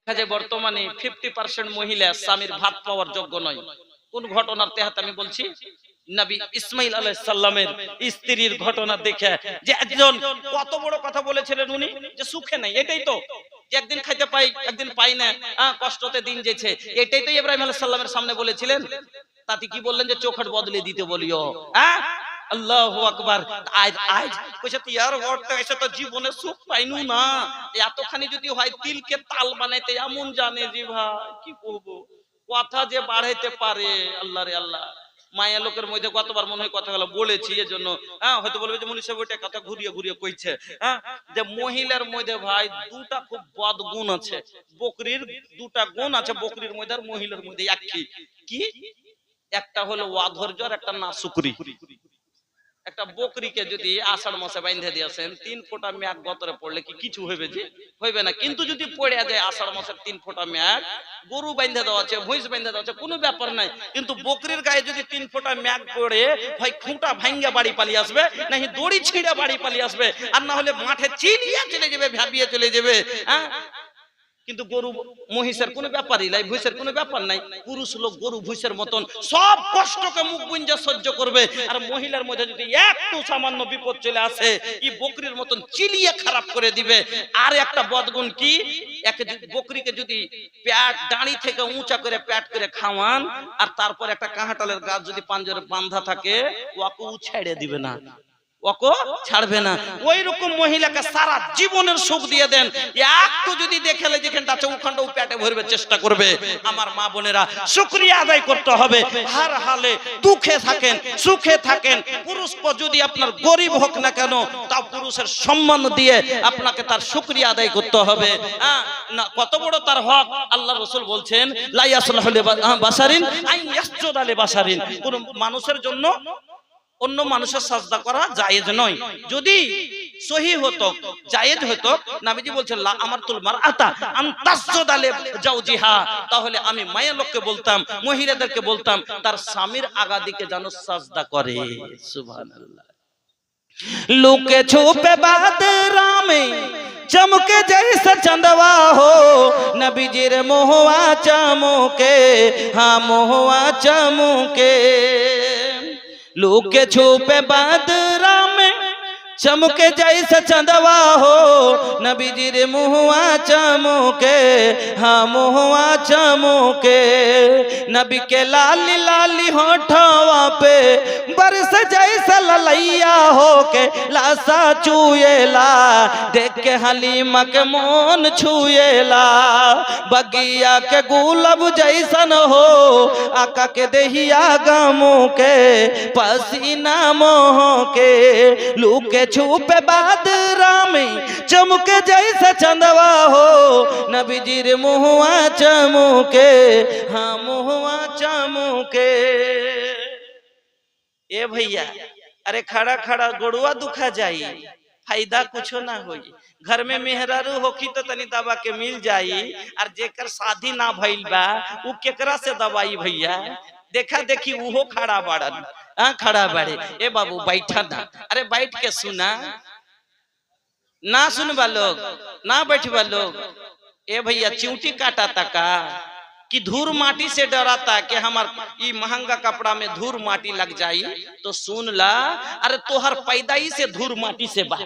যে বর্তমানে 50% মহিলা স্বামীর ভাত পাওয়ার যোগ্য নয়। কোন ঘটনার তেহাতে আমি বলছি? নবী ইসমাইল আলাইহিস সালামের স্ত্রীর ঘটনা দেখে যে একজন কত বড় কথা বলেছিলেন উনি, যে সুখে নাই। এটাই তো যে একদিন খাইতে পাই একদিন পাই না, কষ্টতে দিন যেছে। এটাই তো ইব্রাহিম আলাইহিস সালামের সামনে বলেছিলেন। তাতে কি বললেন? যে চোখট বদলে দিতে বলিও। আল্লাহু আকবার। আজ আজ কইছে ইয়ার ওরটা এসে তো জীবনে সুখ পাইনু না, এতখানি যদি হয় তিলকে তাল বানাইতে এমন জানে যে ভাই কি করব, কথা যে বাড়াইতে পারে। আল্লাহ রে আল্লাহ, মায়া লোকের মধ্যে কতবার মনে হয় কথাগুলো বলেছি, এজন্য হয়তো বলবে যে মনীষা ওইটা কথা ঘুরিয়ে ঘুরিয়ে কইছে। যে মহিলার মধ্যে ভাই দুটা খুব বদ গুণ আছে। বকরির দুটা গুণ আছে বকরির মধ্যে আর মহিলার মধ্যে একই। কি? একটা হলো অধৈর্য আর একটা নাশুকরি। একটা বকরিকে যদি আষাঢ় মাসে বাইন্ধে দিয়েছেন 3 ফোঁটা মেঘ গতরে পড়লে কি কিছু হইবে? যে হইবে না। কিন্তু যদি পড়ে যায় আষাঢ় মাসের 3 ফোঁটা মেঘ, গরু বাইন্ধে দেওয়া আছে, ভৈঁস বাইন্ধে দেওয়া আছে, কোনো ব্যাপার নাই। কিন্তু বকরির গায়ে যদি 3 ফোঁটা মেঘ পড়ে, হয় খুঁটা ভাঙ্গা বাড়ি পালিয়ে আসবে, নাকি দড়ি ছিঁড়ে বাড়ি পালিয়ে আসবে, আর না হলে মাঠে চিলিয়ে চলে যাবে, ভাবিয়ে চলে যাবে। কিন্তু গরু মহিষের কোনো ব্যাপারই নাই, ভুইসের কোনো ব্যাপার নাই। পুরুষ লোক গরু ভুইসের মতন সব কষ্টকে মুখ বুঞ্জা সহ্য করবে। আর মহিলার মধ্যে যদি একটু সামান্য বিপদ চলে আসে, এই বকরির মতন চিলিয়ে খারাপ করে দিবে। আর একটা বদগুণ কি? বকরিকে যদি প্যাট দাঁড়ি থেকে উঁচা করে প্যাট করে খাওয়ান, আর তারপর একটা কাঁঠালের গাছ যদি পাঞ্জরে বাঁধা থাকে, ওকে ছেড়ে দিবে না, ওকে ছাড়বে না। ওই রকম মহিলাকে সারা জীবনের সুখ দিয়ে দেন, একটু যদি দেখেলে যেখানটা আছে ওখানটাও পেটে ভরবে চেষ্টা করবে। আমার মা বোনেরা, শুকরিয়া আদায় করতে হবে। হার হালে দুঃখে থাকেন সুখে থাকেন, পুরুষ যদি আপনার গরিব হোক না কেন, তাও পুরুষের সম্মান দিয়ে আপনাকে তার শুকরিয়া আদায় করতে হবে। না কত বড় তার হক। আল্লাহ রাসূল বলছেন, লা ইয়াসলাহু লিবাশারিন আন ইয়াসজুদা লিবাশারিন। কোন মানুষের জন্য অন্য মানুষের সাজদা করা জায়েজ নয়। যদি সহি হতো, জায়েজ হতো, নবীজি বলছেন লা আমারতুল মারআতা আন তাসজুদা লিজাওজিহা, তাহলে আমি মায়া লোককে বলতাম, মহিলাদেরকে বলতাম তার স্বামীর আগা দিকে যেন সাজদা করে। সুবহানাল্লাহ। লুকে ছুপে বাদরা में चमके जैसा चंदवा हो, नबीजीर मोहवा चमके, हाँ मोहवा चमके। लुके छुपे बादरा में चमके जैसा चंदवा हो, नबीजीर मुहवा चमके, हाँ मुहवा चमके। नबी के लाली लाली होठवा पे बरस जैसा ललैया हो के लासा चुएला, देख के हलीमा के मोन छुएला। बगिया के गुलाब जैसन हो, आका के देहिया गमो के पसीना मोह के। लुके छुपे बादरा में चमके जैसा चंदवा हो, नबीजीर मुहवा चमके, हाँ मुहवा चमके। ए भैया, अरे खड़ा खड़ा गोड़ुआ दुखा जाई, फायदा कुछो ना होई। घर में मेहरारू होखी तो तनी दवा के मिल जाई, और जेकर शादी ना भइल बा उ केकरा से दवाई भैया? देखा देखी उहो खड़ा बाड़न, खड़ा बाड़े। ए बाबू बैठा ना, अरे बैठ के सुना ना, सुनबा लोग ना बैठबा लोग। ए भैया चिंटी काटा तका कि धूल माटी से डराता कि हमार ई महंगा कपड़ा में धूल माटी लग जाई, तो सुन ला, अरे तोहर पैदाई से धूल माटी से बा।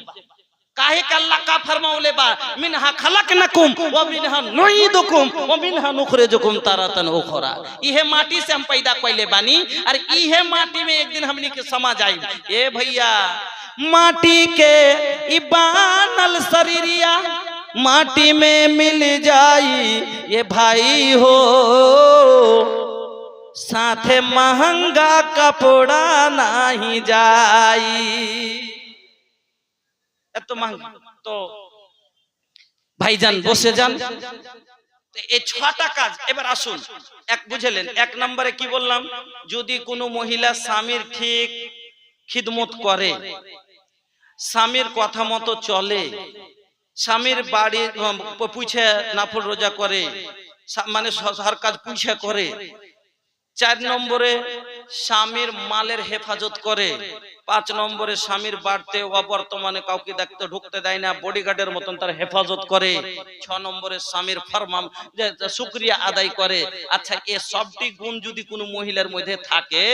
काहे का अल्लाह का फरमाउले बा, मिनहा खलकनकुम व मिनहा नुईदुकुम व मिनहा नुखरिजुकुम तारातन उखरा। इहे माटी से हम पैदा कइले बानी, और इहे माटी में एक दिन हमनी के समा जाई। ए भैया, माटी के ई बानल शरीरिया माटी में मिल जाई, ये भाई हो साथे महंगा कपड़ा नहीं जाई। এত महंगा তো ভাইজান বসে যান। এই 6টা কাজ এবার আসুন এক বুঝলেন। এক নম্বরে কি বললাম? যদি কোনো মহিলা স্বামীর ঠিক খিদমত করে, স্বামীর কথা মতো চলে, স্বামীর বাড়ি পুছে নাফল রোজা করে, মানে হর কাজ পুছে করে। 4 নম্বরে স্বামীর মালের হেফাজত করে। 5 নম্বরে স্বামীর বাড়তে অবর্তমানে কাউকে দেখতে ঢুকতে দেয় না, বডিগার্ডের মতন তার হেফাজত করে। 6 নম্বরে স্বামীর ফরমান যে শুকরিয়া আদায় করে। আচ্ছা, এই সবটি গুণ যদি কোনো মহিলার মধ্যে থাকে,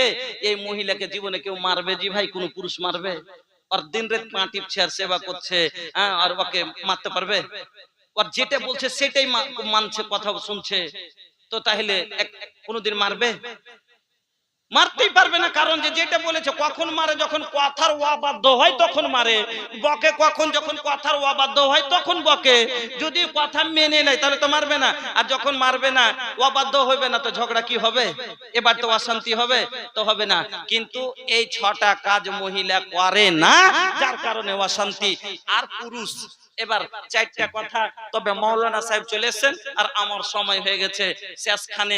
এই মহিলাকে জীবনে কেউ মারবে জি ভাই? কোনো পুরুষ মারবে? আর দিন রাত পা টিপছে আর সেবা করছে, আর ওকে মারতে পারবে? আর যেটা বলছে সেটাই মানছে, কথা শুনছে, তো তাহলে কোনোদিন মারবে? মারতেই পারবে না। কারণ যেটা বলেছে কখন মারে, যখন কথার অবাধ্য হয় তখন মারে, বকে কখন, যখন কথার অবাধ্য হয় তখন বকে। যদি কথা মেনে নেয় তাহলে তো মারবে না, আর যখন মারবে না, অবাধ্য হবে না, তো ঝগড়া কি হবে? এবার তো অশান্তি হবে, তো হবে না। কিন্তু এই 6টা কাজ মহিলা করে না, যার কারণে অশান্তি। আর পুরুষ, এবার 4টা কথা। তবে মাওলানা সাহেব চলে এসেছেন আর আমার সময় হয়ে গেছে শেষখানে।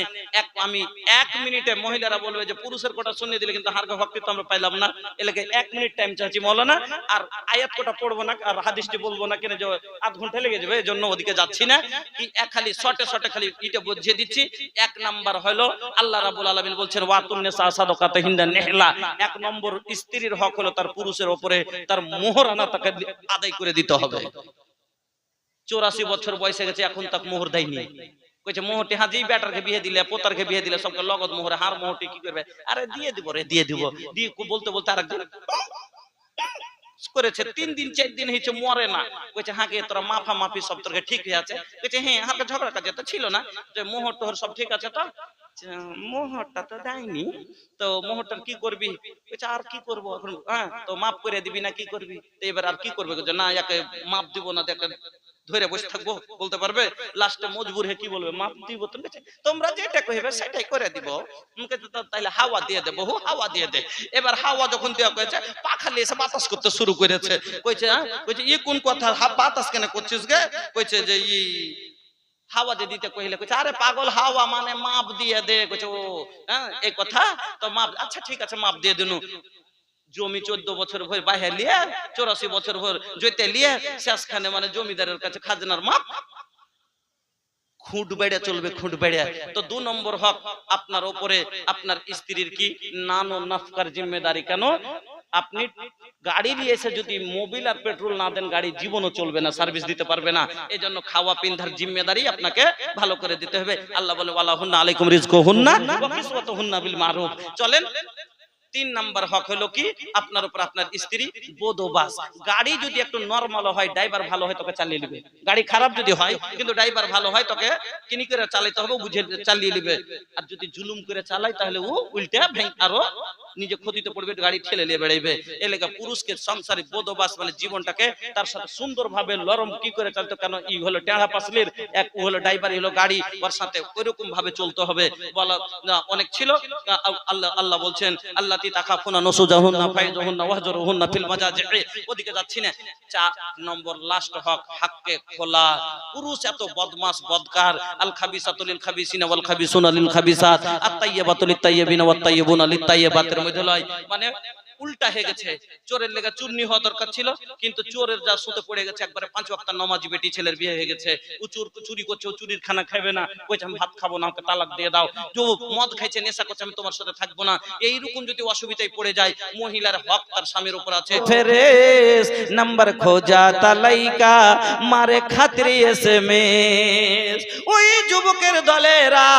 আমি 1 মিনিটে, মহিলারা বলবে যে পুরুষের কথা শুনিয়ে দিলে কিন্তু হারকা ভক্তি তো আমরা পাইলাম না, এলাকে 1 মিনিট টাইম চাচ্ছি মাওলানা। আর আয়াত কোটা পড়বো না আর হাদিসটি বলবো না, কেন যে আধ ঘন্টা লেগে যাবে, এজন্য ওদিকে যাচ্ছি না। কি খালি শর্টে শর্টে খালি এটা বুঝিয়ে দিচ্ছি। 1 নাম্বার হলো আল্লাহ রাব্বুল আলামিন বলছেন ওয়াতুন নিসা সাদাকাতাহিন্না নিহলা। 1 নম্বর স্ত্রীর হক হলো তার পুরুষের উপরে তার মোহরানা তাকে আদায় করে দিতে হবে। 84 বছর বয়সে গেছে, এখন তাক মোহর দেয়নি। কইছে মোহরটি হাজি বেটারকে বিয়ে দিলে, পোতারকে বিয়ে দিলে সবকে লগত মোহরে, হার মোহরটি কি করবে? আরে দিয়ে দিব রে, দিয়ে দিব। দিয়ে বলতে বলতে আরেকজন করেছে, 3 দিন 4 দিন হয়েছে মরে না। কইছে হ্যাঁ কে তোরা মাফা মাফি সব তোর ঠিক হয়ে আছে? কইছে হ্যাঁ, হালকা ঝগড়া কাজে তো ছিল না, যে মোহর টোহর সব ঠিক আছে। তো মোহরটা তো দেয়নি, তো মোহরটা কি করবি? কইছে আর কি করব এখন, হ্যাঁ তো মাফ করে দিবি না কি করবি? তো এবার আর কি করবে? না একে মাফ দিব না, দেখে ধরে বসে থাকবো, বলতে পারবে? লাস্টে মজবুর হয়ে কি বলবে? মাফ দিব। তোমরা যেটা কইবে সেটাই করে দিব। তাইলে হাওয়া দিয়ে দে, বহু হাওয়া দিয়ে দে। এবার হাওয়া যখন দেওয়া হয়েছে, পাখা নিয়ে এসে বাতাস করতে শুরু করেছে। কইছে কইছে ই কোন কথা, বাতাস কেন করছিস গে? কইছে যে ই হাওয়া যে দিতে কইলে, কইছে আরে পাগল, হাওয়া মানে মাপ দিয়ে দে। কইছে ও হ্যাঁ এই কথা, তো মাপ, আচ্ছা ঠিক আছে মাপ দিয়ে দিনু। জমি 14 বছর ভর বাইরে লিয়ে, 84 বছর ভর জইতে লিয়ে, শেষখানে মানে জমিদারের কাছে খাজনার মাপ, খুঁট বেড়ে চলবে, খুঁট বেড়ে। তো 2 নম্বর হক আপনার উপরে আপনার স্ত্রীর কি নান ও নাফকার জিম্মেদারি। কেন? আপনি গাড়ি নিয়ে এসে যদি মোবিল আর পেট্রোল না দেন, গাড়ি জীবনও চলবে না, সার্ভিস দিতে পারবে না। এই জন্য খাওয়া পিন্ধার জিম্মেদারি আপনাকে ভালো করে দিতে হবে। আল্লাহ বলে ওয়ালাহুন্না আলাইকুম রিজকুহুন্না ওয়া কিসওয়াতুহুন্না বিল মারুফ। চলেন 3 নাম্বার হক হলো কি আপনার উপর আপনার স্ত্রী বদবাস। গাড়ি যদি একটু নরমাল হয়, ড্রাইভার ভালো হয়, তোকে চালিয়ে নেবে। গাড়ি খারাপ যদি হয় কিন্তু ড্রাইভার ভালো হয়, তোকে কিনি করে চালাতে হবে, বুঝে চালিয়ে নেবে। আর যদি জুলুম করে চালায় তাহলে ও উল্টে আরো নিজে ক্ষতিতে পড়বে, গাড়ি ঠেলে নিয়ে বেড়াইবে। এলাকা পুরুষকে সংসারে বদবাস মানে জীবনটাকে তার সাথে সুন্দরভাবে লরম কি করে চলতে। কেন? ই হলো টেড়া পাসলির, এক ও হলো ড্রাইভার, হলো গাড়ি, ওর সাথে ওইরকম ভাবে চলতে হবে। বলা অনেক ছিল। আল্লাহ বলছেন আল্লাতি তাখাফুনা নুসুজাহুন্না ফাইজুহুন্না ওয়াহজুরুহুন্না ফিল মাজাজি। ওদিকে যাচ্ছি না। 4 নম্বর লাস্ট হক হাক্কে খোলা। পুরুষ এত বদমাস বদকার, আল খাবিসাতু লিল খাবিসিনা ওয়াল খাবিসুনা লিল খাবিসাত, আত তাইয়্যিবাতু লিত তাইয়্যিবিনা ওয়াত তাইয়্যিবুনা লিত তাইয়্যিবাতের মধ্যে লয়, মানে উল্টা হয়ে গেছে। চোরের লেগে চুন্নি হওয়া দরকার ছিল, কিন্তু চোরের যা সুতে পড়ে গেছে, একবারে 5 ওয়াক্ত নামাজি বেটি ছেলের বিয়ে হয়ে গেছে। ও চুরি করছে, ও চুরির খানা খাবে না, কইছে আমি ভাত খাবো না, আমাকে তালাক দিয়ে দাও। যে মদ খাইছে, নেশা করছে, আমি তোমার সাথে থাকবো না। এইরকম যদি অসুবিধায় পড়ে যায়, মহিলার হক তার স্বামীর উপর আছে। ফেরেশ নাম্বার খোঁজা তালাইকা মারে খাতির এসএমএস। ওই যুবকের দলেরা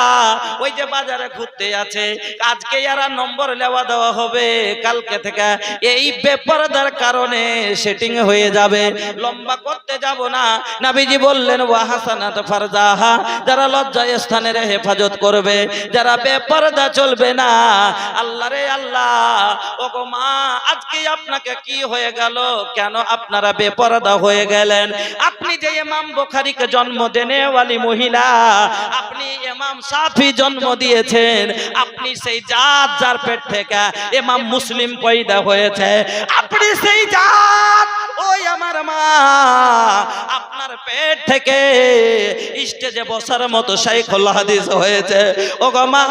ওই যে বাজারে ঘুরতে আছে, আজকে এরা নম্বর লেওয়া দেওয়া হবে, কালকে থেকে এই বেপরদার কারণে সেটিং হয়ে যাবে। লম্বা করতে যাব না, নবীজি বললেন ওয়া হাসানাত ফারজাহা, যারা লজ্জায় স্থানের হেফাজত করবে, যারা বেপরদা চলবে না। আল্লাহ রে আল্লাহ, ওগো মা আজকে আপনাকে কি হয়ে গেল? কেন আপনারা বেপরদা হয়ে গেলেন? আপনি যে ইমাম বুখারীকে জন্ম দেনে ওয়ালি মহিলা, আপনি ইমাম শাফি জন্ম দিয়েছেন, আপনি সেই জাত যার পেট থেকে ইমাম মুসলিম পয়দা হয়েছে, আপনি সেই জাত, ওই আমার মা আপনার পেট থেকে স্টেজে বসার মতো শাইখুল হাদিস হয়েছে। ওগো মা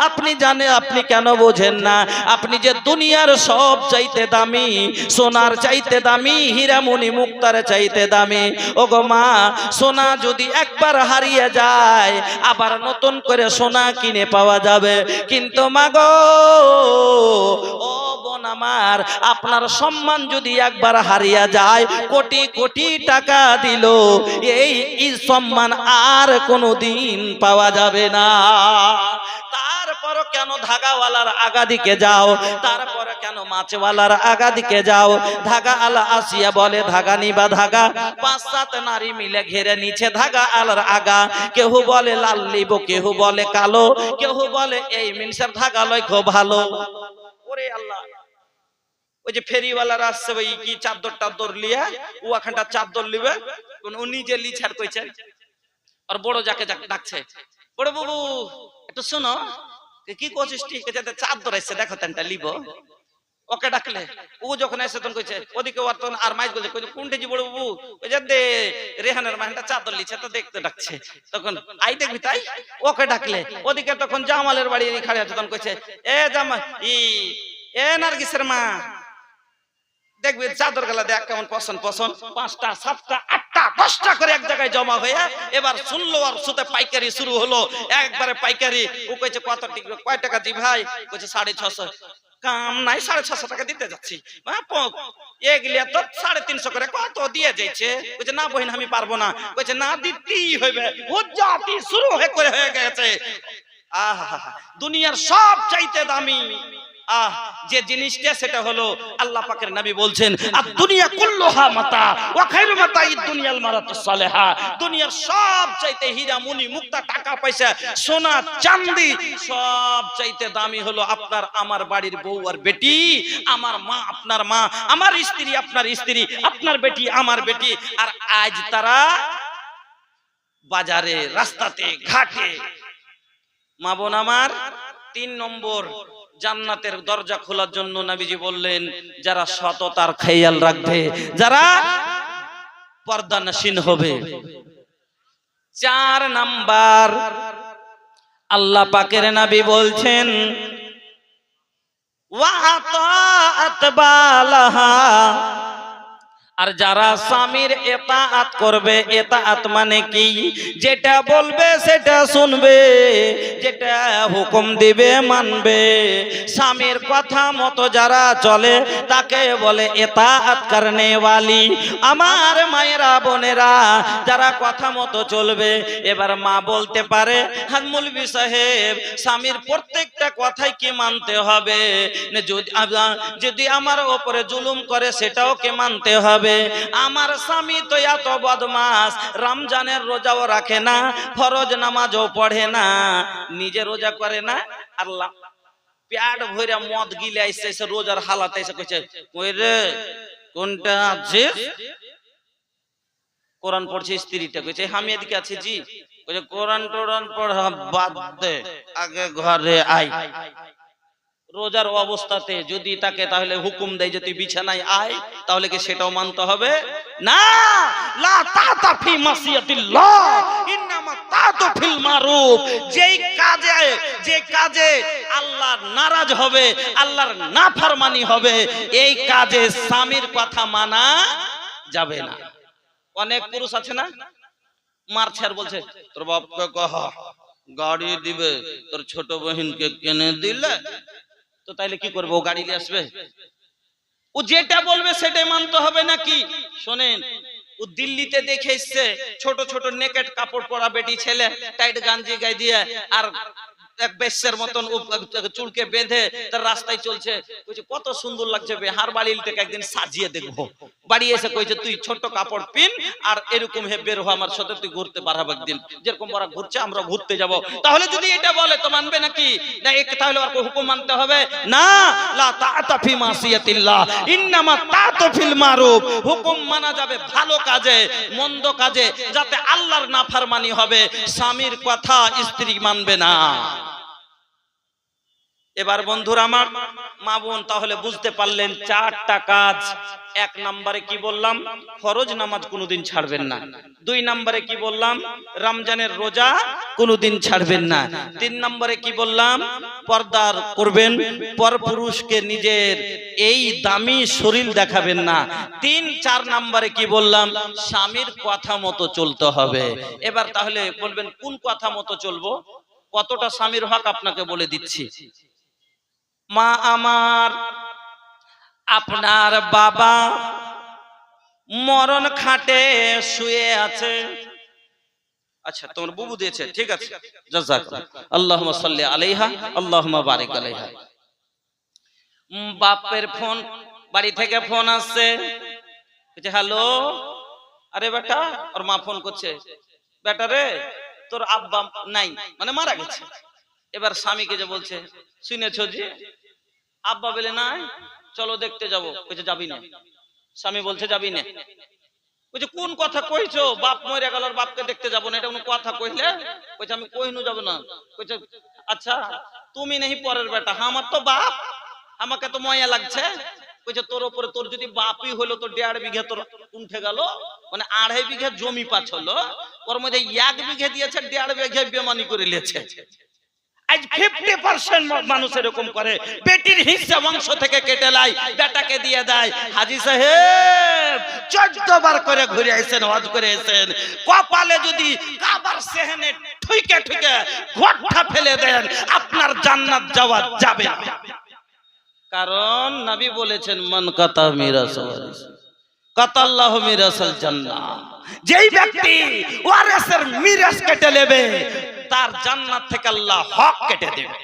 আপনি জানেন, আপনি কেন বোঝেন না? আপনি যে দুনিয়ার সব চাইতে দামি, সোনার চাইতে দামি, হীরামণি মুক্তার চাইতে দামি। ওগো মা সোনা যদি একবার হারিয়ে যায়, আবার নতুন করে সোনা কিনে পাওয়া যাবে, কিন্তু মা গো ও বোন আমার, আপনার সম্মান যদি একবার হারিয়ে যায়, কোটি কোটি টাকা দিল এই সম্মান আর কোনোদিন পাওয়া যাবে না। তারপর কেন ধাগাওয়ালার আগা দিকে যাও, তারপর কেন মাছওয়ালার আগা দিকে যাও? ধাগা আলা আসিয়া বলে ধাগা নিবা ধাগা, 5-7 নারী মিলে ঘেরে নিচে ধাগা আলার আগা। কেউ বলে লাল নিব, কেউ বলে কালো, কেউ বলে এই মিনসার ধাগা লয় খুব ভালো। ওরে আল্লাহ, ওই যে ফেরিওয়ালারা আসছে ওই কি চাদর টাদর লিয়া, ও এখানটা চাদর লিবে, ও নিজে লি ছাড় কইছে। আর বড় যাকে ডাকছে, বড় বাবু একটু শোনো, কি করছিস? ঠিক আছে, চাদর আসছে দেখো তেনটা লিব। ওকে ডাকলে ও যখন এসে তখন কইছে ওদিকে, ওর তখন আর মাইক বলছে কোনটা জি বড় বাবু, ওই যে দে রেহানের মাইনটা চাদর লিছে তো দেখতে ডাকছে। তখন আই দেখবি তাই ওকে ডাকলে ওদিকে তখন জামালের বাড়ি খাড়ি আছে, তখন কইছে এ জামা এ নার্গিসের মা, দেখবি চাদর গেলা দেখ কেমন পছন্দ পছন্দ, 5টা 7টা 8টা 10টা করে এক জায়গায় জমা হয়ে এবার শুনলো আর সুতে পাইকারি শুরু হলো, একবারে পাইকারি। ও কইছে কত টিকবে, কয় টাকা দি ভাই? কইছে 650। কাম নাই, 650 টাকা দিতে যাচ্ছি। এগুলিয়া তো 350 করে কত দিয়ে যাইছে। কইছে না বহিন আমি পারবো না। কইছে না দিতেই হইবে, ও জাতি শুরু হয়ে গেছে। আহা, দুনিয়ার সব চাইতে দামি যে জিনিসটা সেটা হলো আল্লাহ পাকের নবী বলছেন আর দুনিয়া কুল্লুহা মাতা ওয়া খায়রু মাতাঈদ দুনিয়াল মারাতুস সালেহা। দুনিয়ার সব চাইতে হীরা মুনি মুক্তা টাকা পয়সা সোনা চাঁদি সব চাইতে দামি হলো আপনার আমার বাড়ির বউ আর বেটি, আমার মা আপনার মা, আমার স্ত্রী আপনার স্ত্রী, আপনার বেটি আমার বেটি। আর আজ তারা বাজারে রাস্তাতে ঘাটে। মা বোন আমার, 3 নম্বর জান্নাতের দরজা খোলার জন্য নবীজি বললেন যারা সততার খেয়াল রাখবে, যারা পর্দানশীন হবে। 4 নাম্বার আল্লাহ পাকের নবী বলছেন ওয়া আতাআত বালাহা, আর যারা স্বামীর ইতাআত করবে, ইতাআত মানে কি? যেটা বলবে সেটা শুনবে, যেটা হুকুম দিবে মানবে। স্বামীর কথা মতো যারা চলে তাকে বলে ইতাআত করনে ওয়ালি। আমার মায়েরা বোনেরা, যারা কথা মতো চলবে। এবার মা বলতে পারে হাত মৌলভী সাহেব স্বামীর প্রত্যেকটা কথাই কি মানতে হবে? যদি আমার উপরে জুলুম করে সেটাও কে মানতে হবে। আমার স্বামী তো এত বদমাস, রমজানের রোজাও রাখে না, ফরজ নামাজও পড়ে না, নিজে রোজা করে না, আল্লাহ পেট ভরে মদ গিলে আইছে, রোজার হালাতে এসে কইছে কই রে কোনটা আছে? কোরআন পড়ছে স্ত্রীটা, কইছে আমি এদিকে আছি জি। কইছে কোরআন টোরআন পড়া বাদ দে, আগে ঘরে আয়। রোজার অবস্থাতে যদি তাকে তাহলে হুকুম দেয় যে তুই বিছানায় আয়, তাহলে কি সেটাও মানতে হবে না? লা তাতা ফি মাসিয়াতিল্লাহ ইন্নামা তাতু ফিল মারুফ। যে কাজে আল্লাহ নারাজ হবে, আল্লাহর নাফরমানি হবে, এই কাজে স্বামীর কথা মানা যাবে না। অনেক পুরুষ আছে না, মারছে আর বলছে তোর বাপকে কহ গাড়ি দিবে, তোর ছোট বহিনকে কিনে দিলে তো তাইলে কি করবো, ও গাড়ি নিয়ে আসবে? ও যেটা বলবে সেটাই মানতে হবে নাকি? শোনেন, ও দিল্লিতে দেখে এসছে ছোট ছোট নেকেট কাপড় পরা বেটি ছেলে টাইট গাঞ্জি গায়ে দিয়ে আর এক বেশ্যের মতন চুলকে বেঁধে তার রাস্তায় চলছে। কইছে কত সুন্দর লাগছে, বিহার বাড়ির থেকে একদিন সাজিয়ে দেখবো। বাড়ি এসে কইছে তুই ছোট কাপড় পিন আর এরকম হে বের হ আমার সাথে, তুই ঘুরতে পারবো একদিন, যেরকম ওরা ঘুরছে আমরা ঘুরতে যাব। তাহলে যদি এটা বলে তো মানবে নাকি? না, তাহলে আর হুকুম মানতে হবে না। লা তাআতা ফি মাসিয়াতিল্লাহ ইন্নামা তাতু ফিল মারুফ। হুকুম মানা যাবে ভালো কাজে, মন্দ কাজে, যাতে আল্লাহর নাফরমানি হবে। স্বামীর কথা স্ত্রী মানবে না। এবার বন্ধুরা আমার, মা বোন তাহলে বুঝতে পারলেন 4টা কাজ। 1 নম্বরে কি বললাম? ফরজ নামাজ কোনোদিন ছাড়বেন না। 2 নম্বরে কি বললাম? রমজানের রোজা কোনোদিন ছাড়বেন না। 3 নম্বরে কি বললাম? পর্দা করবেন, পরপুরুষকে নিজের এই দামি শরীর দেখাবেন না। 3-4 নম্বরে কি বললাম? স্বামীর কথা মতো চলতে হবে। এবার তাহলে বলবেন কোন কথা মতো চলবো? কতটা স্বামীর হক আপনাকে বলে দিচ্ছি। মা আমার, আপনার বাবা মরণ খাটে শুয়ে আছে, আচ্ছা তোমার বুবু দিয়েছে, ঠিক আছে, জাযাকাল্লাহ, আল্লাহুম্মা সাল্লি আলাইহা আল্লাহুম্মা বারিক আলাইহা। বাপের ফোন, বাড়ি থেকে ফোন আসছে, বলছে হ্যালো, আরে বেটা, ওর মা ফোন করছে, বেটা রে তোর আব্বা নাই, মানে মারা গেছে। এবার স্বামীকে যে বলছে, শুনেছো জি আব্বা বলে নাই, চলো দেখতে যাবো। বলছে যাবি না। স্বামী বলছে যাবি না। বলছে কোন কথা কইছো, বাপ মরে গেল আর বাপকে দেখতে যাবো না, এটা কোনো কথা কইলে? বলছে আমি কইনু যাব না। বলছে আচ্ছা তুমি নেই পরের বেটা, আমার তো বাপ, আমাকে তো ময়া লাগছে। বলছে তোর উপরে, তোর যদি বাপই হলো তো 1.5 বিঘা তোর উঠে গেল, মানে 2.5 বিঘা জমি পাচ হলো, ওর মধ্যে 1 বিঘা দিয়েছে, 1.5 বিঘা বেমানি করে নিয়েছে। আজ 50% মানুষ এরকম করে, বেটির হিস্সা বংশ থেকে কেটে লাই, বেটাকে দিয়ে দেয়। হাজী সাহেব 14 বার করে ঘুরে আইছেন, হজ করে আইছেন, কপালে যদি কাবার সেহনে ঠুকে ঠুকে ঘোটটা ফেলে দেন, আপনার জান্নাত যাওয়া যাবে না। কারণ নবী বলেছেন মান কাতা মিরাস কাতাল্লাহু মিরাসাল জান্নাহ, যেই ব্যক্তি ওয়ারিসের মিরাস কেটে নেবে তার জান্নাত থেকে আল্লাহ হক কেটে দেবে।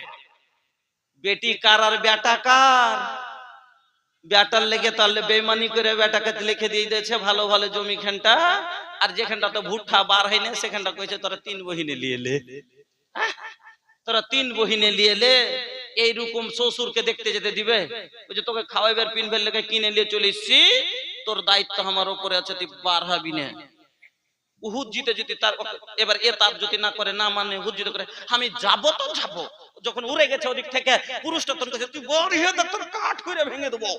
বেটি কার আর বেটা কার? বেটার লেগে তাহলে বেঈমানি করে বেটাকে লিখে দিয়ে দিয়েছে ভালো ভালো জমি খানটা, আর যেখানটা তো ভুট্টা বার হয় না সেখানটা কইছে তোরা 3 বহিনে লিয়েলে, তোরা 3 বহিনে লিয়েলে। এইরকম শ্বশুরকে দেখতে যেতে দিবে? ওই যে তোকে খাওয়াইবার পিনবার লেগে কিনে নিয়ে চলে এসছি, তোর দায়িত্ব আমার উপরে আছে, তুই বার হবি না। উহুদ জিতে যদি তার এবার এ তাপ যদি না করে, না মানে উহুদ জিতে করে, আমি যাব তো যাব, যখন উড়ে গেছে ওদিক থেকে পুরুষটা তোর কাছে, তুই বড় হয়ে তোর কাট করে ভেঙে দেবো,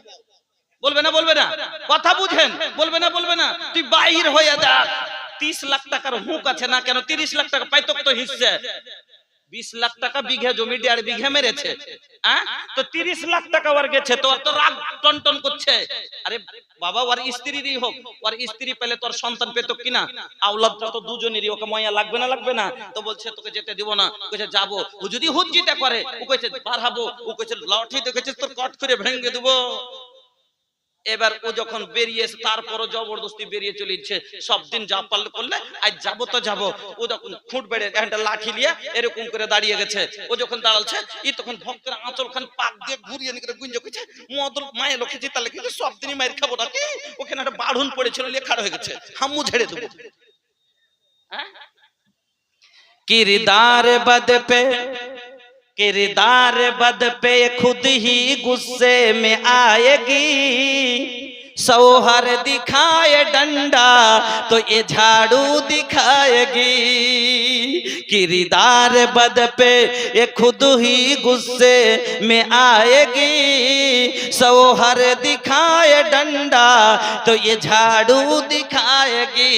বলবে না? বলবে না? কথা বুঝেন? বলবে না? বলবে না? তুই বাইর হয়ে দেখ, 30 লাখ টাকার হুক আছে না কেন, 30 লাখ টাকা পাইতক তো হিস্সে, 20 লাখ টাকা বিঘা জমি 1.5 বিঘা মেরেছে, তো 30 লাখ টাকা ওর গেছে, তো তো রাগ টনটন করছে। আরে বাবা, ওর স্ত্রীরই হোক, ওর স্ত্রী পেলে তোর সন্তান পেত কিনা, আওলাদটা তো দুজনেরই, ওকে ময়া লাগবে না? লাগবে না? তো বলছে তোকে যেতে দিব না, কইছে যাবো। ও যদি হুজ্জিটা করে, ও কইছে পারহাবো, ও কইছে লাঠি দেখেছিস তোর কাট করে ভেঙে দেব। এবার ও যখন বেরিয়েছে, তারপরও জবরদস্তি বেরিয়ে চলেছে, সব দিন যা পারলে করলে, আজ যাবো তো যাবো। ও যখন খুঁট বেড়ে একটা লাঠি নিয়ে এরকম করে দাঁড়িয়ে গেছে, ও যখন দাঁড়ালছে, ই তখন ভক্তের আঁচল খান পাক দিয়ে ঘুরিয়ে নিয়ে গুঞ্জ কইছে, মদল মায়ের লোকে জিতা লেগেছে, সব দিনই মায়ের খাবো নাকি? ওখানে একটা বাড়ুন পড়েছিল, নিয়ে খাড়া হয়ে গেছে, হাম্মু ঝেড়ে দেবো। কিরদার বদ पे, किरदार बद पे खुद ही गुस्से में आएगी, सौहर दिखाए डंडा तो ये झाड़ू दिखाएगी। किरदार बद पे ये खुद ही गुस्से में आएगी, सौहर दिखाए डंडा तो ये झाड़ू दिखाएगी।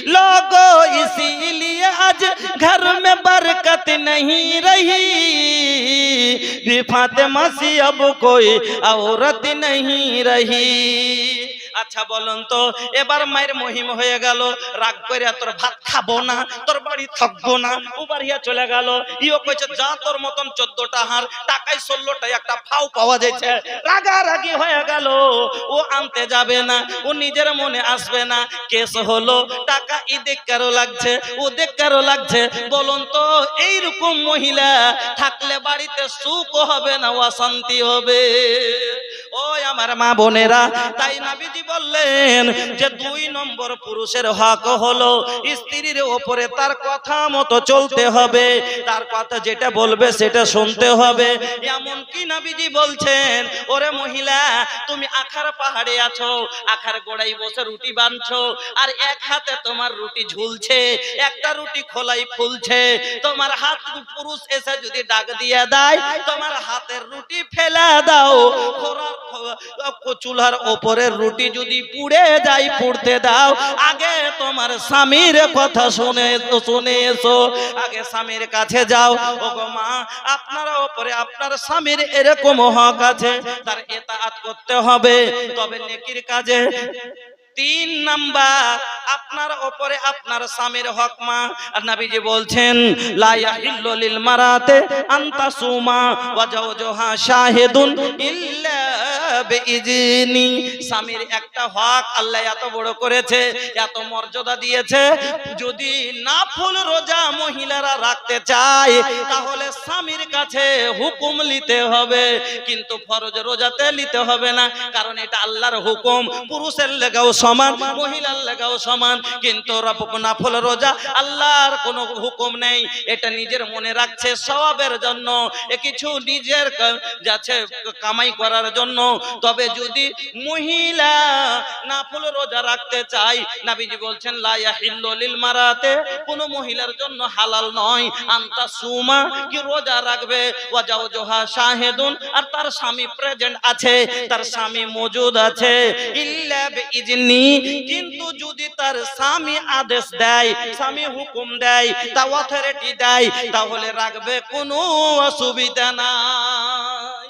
लोगों इसीलिए आज घर में बरकत नहीं रही, फातिमा सी अब कोई औरत नहीं रही। আচ্ছা বলুন তো, এবার মায়ের মহিম হয়ে গেল, রাগ করে তোর ভাত খাবো না, তোর বাড়ি থাকবো না, ও বাড়িয়া চলে গেল। ইও কইছে যা তোর মতন 14টা হার, টাকায় 16টায় একটা ফাও পাওয়া যাচ্ছে, রাগারাগি হয়ে গেল। ও আনতে যাবে না, ও নিজের মনে আসবে না, কেস হলো, টাকা ই দেখকারও লাগছে, ও দেখকারও লাগছে। বলুন তো এইরকম মহিলা থাকলে বাড়িতে সুখ হবে না অশান্তি হবে? ওই আমার মা বোনেরা, তাই নবীজি বললেন যে 2 নম্বর পুরুষের হক হলো স্ত্রীর উপরে তার কথা মতো চলতে হবে, তার কথা যেটা বলবে সেটা শুনতে হবে। এমন কি নবীজি বলছেন, ওরে মহিলা তুমি আখার পাহাড়ে আছো, আখার গোড়ায় বসে রুটি বানছো, আর এক হাতে তোমার রুটি ঝুলছে, একটা রুটি খোলাই ফুলছে, তোমার হাত পুরুষ এসে যদি ডাক দিয়ে দেয়, তোমার হাতের রুটি ফেলে দাও, চুলার ওপরের রুটি যদি পুড়ে যায় পুড়তে দাও, আগে তোমার স্বামীর কথা শুনে এসো, আগে স্বামীর কাছে যাও। ওগো মা, আপনার ওপরে আপনার স্বামীর এরকম হক আছে, তার ইতাআত করতে হবে, তবে নেকির কাজে। 3 নাম্বার আপনার উপরে আপনার স্বামীর হক মা। আর নবীজি বলছেন লা ইয়াহিল্লু লিল মারাতে আনতা সুমা ওয়া জাওজুহা শাহিদুন ইল্লা বিইজনি। স্বামীর একটা হক আল্লাহ এত বড় করেছে, এত মর্যাদা দিয়েছে, যদি নাফল রোজা মহিলারা রাখতে চায় তাহলে স্বামীর কাছে হুকুম নিতে হবে, কিন্তু ফরজ রোজাতে নিতে হবে না, কারণ এটা আল্লাহর হুকুম। পুরুষের লেগাও সমান, মহিলার লেগাও সমান, কিন্তু নাফল রোজা আল্লাহর কোনো হুকুম নেই, এটা নিজের মনে রাখছে সওয়াবের জন্য, এ কিছু নিজের যাচ্ছে কামাই করার জন্য। তবে যদি মহিলা নাফল রোজা রাখতে চায়, নবীজি বলছেন লা ইয়াহিল্লু লিল মারাতে, কোন মহিলার জন্য হালাল নয় আনতা সুমা, কি রোজা রাখবে, ওয়া জাওজুহা শাহিদুন, আর তার স্বামী প্রেজেন্ট আছে, তার স্বামী মজুদ আছে, ইল্লা বিইজনি, কিন্তু যদি তার স্বামী আদেশ দেয়, স্বামী হুকুম দেয়, তা অথরিটি দেয়, তাহলে রাখবে, কোনো অসুবিধা নাই।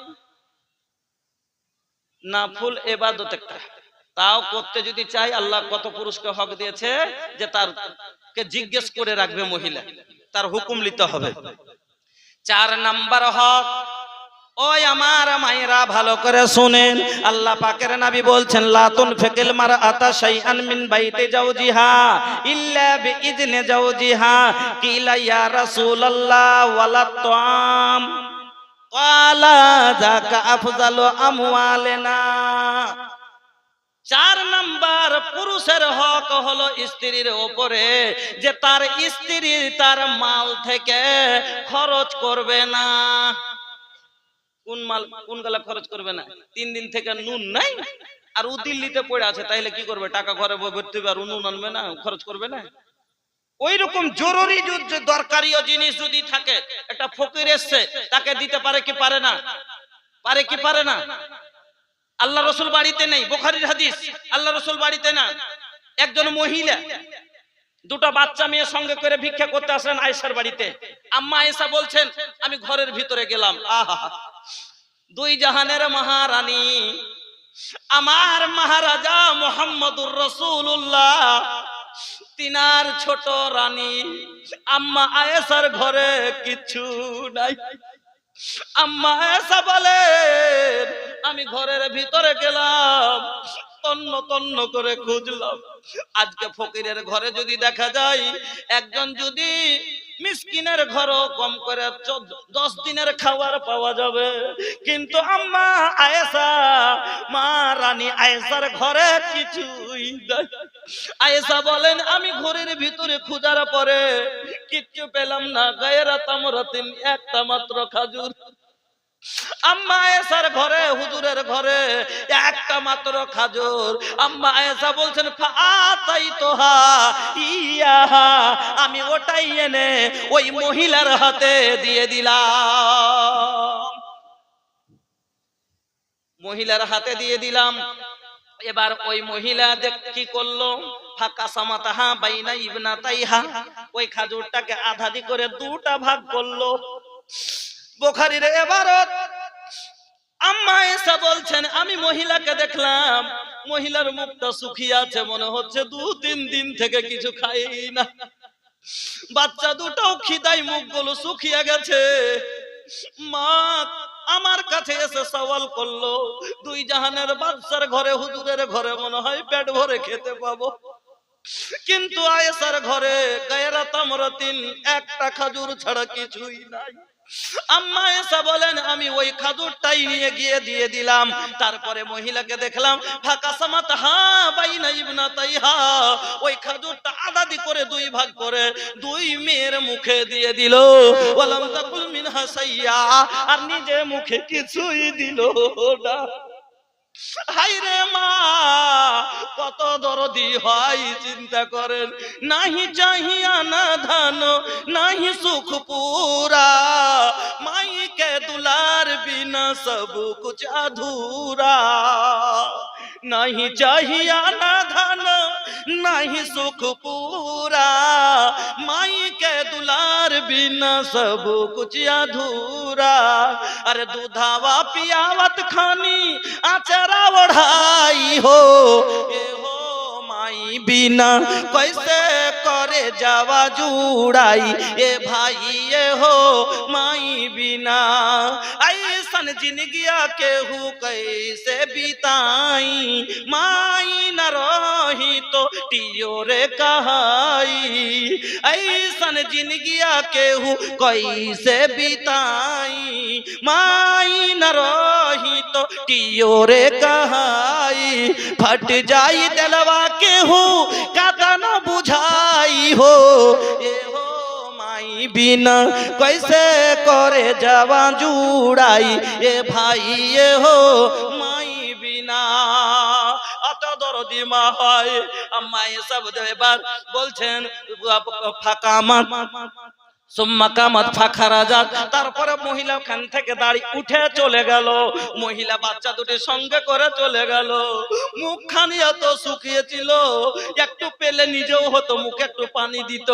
নাফল ইবাদত একটা, তাও করতে যদি চাই, আল্লাহ কত পুরুষকে হক দিয়েছে যে তারকে জিজ্ঞেস করে রাখবে মহিলা, তার হুকুম নিতে হবে। 4 নাম্বার হক, ওই আমার মায়েরা ভালো করে শুনেন, আল্লাহ পাকের নবী বলছেন লা তুনফিকিল মারআতা শাইআন মিন বাইতি জাওজিহা ইল্লা বিইজনি জাওজিহা, কিলা ইয়া রাসূলুল্লাহ ওয়ালা তুআম, ক্বালা যাকা আফজালু আমওয়ালিনা। 4 নাম্বার পুরুষের হক হলো স্ত্রীর উপরে, যে তার স্ত্রী তার মাল থেকে খরচ করবে না। কোন মাল, কোন গালা খরচ করবে না? 3 দিন থেকে নুন নাই, আর ও দিল্লিতে পড়ে আছে, তাইলে কি করবে? টাকা ঘরে ভর্তি আর নুন আনবে না, খরচ করবে না? ওই রকম জরুরি দরকারি জিনিস যদি থাকে, একটা ফকির এসছে, তাকে দিতে পারে কি পারে না? পারে কি পারে না? আল্লাহ রসুল বাড়িতে নেই, বুখারীর হাদিস, আল্লাহ রসুল বাড়িতে না, একজন মহিলা 2টা বাচ্চা মেয়ে সঙ্গে করে ভিক্ষা করতে আসলেন আয়েশার বাড়িতে। আম্মা আয়েশা বলছেন আমি ঘরের ভিতরে গেলাম, আহা, 2 জাহানের মহারানী, আমার মহারাজা মুহাম্মদুর রাসূলুল্লাহ, তিনার ছোট রানী আম্মা আয়েশার ঘরে কিছু নাই। আম্মা আয়েশা বলেন আমি ঘরের ভিতরে গেলাম, তন্ন তন্ন করে খুঁজলাম, আজকে ফকিরের ঘরে যদি দেখা যায়, একজন যদি মিসকিনের ঘরও কম করে 10 দিনের খাবার পাওয়া যাবে, কিন্তু আম্মা আয়েশা, মা রানী আয়েশার ঘরে কিছুই নাই। আয়েশা বলেন আমি ঘরের ভিতরে খোঁজার পরে কিচ্ছু পেলাম না, গায়রা তামরাতিন, একটা মাত্র খাজুর। আম্মা আয়েশার ঘরে, হুজুরের ঘরে একটা মাত্র খাজুর। আম্মা আয়েশা বলছেন ফাআতাইতুহা ইয়াহা, আমি ওটাই এনে ওই মহিলার হাতে দিয়ে দিলাম, মহিলার হাতে দিয়ে দিলাম। এবার ওই মহিলা কি করলো, ফাঁকা সামাতাহা বাইনা ইবনাতাইহা, ওই খাজুরটাকে আধাদি করে 2টা ভাগ করলো। বুখারীর ইবারত, আম্মা আয়েশা বলছেন আমি মহিলাকে দেখলাম, মহিলার মুখটা শুকিয়ে আছে, মনে হচ্ছে 2-3 দিন থেকে কিছু খাই না, বাচ্চা 2টাও খিদায় মুখগুলো শুকিয়ে গেছে। মা আমার কাছে এসে সওয়াল করলো, 2 জাহানের বাদশার ঘরে, হুজুরের ঘরে মনে হয় পেট ভরে খেতে পাবো, কিন্তু আয়েশার ঘরে গায়রা তামরাতিন, একটা খাজুর ছাড়া কিছুই নাই। আম্মা আয়েশা বলেন আমি ওই খাজুরটাই নিয়ে গিয়ে দিয়ে দিলাম। তারপরে মহিলাকে দেখলাম ফাঁকা সামাতাহা বাইনা ইবনাতাইহা, ওই খাজুরটা আধাদি করে 2 ভাগ করে 2 মেয়ের মুখে দিয়ে দিল। ওয়ালাম তাকুল মিনহা সাইয়া, আর নিজে মুখে কিছুই দিল না। হায়রে মা কত দরদি হয় চিন্তা করেন, নাহি চাহিয়া না ধান নাহি সুখ পুরা, মাই কে দুলার বিনা সব কুছ আধুরা, নাহি চাহিয়া না ধান নাহি সুখ পুরা, মাই কে দুলার বিনা সব কুछ अधूरा। अरे दूधावा पियावत खानी आचरा ओढ़ाई हो, ये हो माई बिना कैसे करे जावा जुड़ाई, ए भाई ये हो माई बिना। ऐसा ऐसन जिंदगिया केहू कैसे बिताई, माई न रही तो टियो रे कहाई। ऐसन जिंदगिया केहू कैसे बिताई, माई न रही तो टियो रे कहाई। फट जाई दिलवा केहू काता न बुझाई हो, ये हो माई बिना कैसे करे जवा जुड़ाई। ए भाई ये हो माई बिना अत दरदी মা হয়। আম্মা এসব এবার বলছেন ফাঁকা তারপরে মহিলা খান থেকে দাঁড়ি উঠে চলে গেল। মহিলা বাচ্চা দুটি সঙ্গে করে চলে গেল। মুখখানি এত শুকিয়েছিল, একটু পেলে নিজেও হতো মুখে একটু পানি দিত,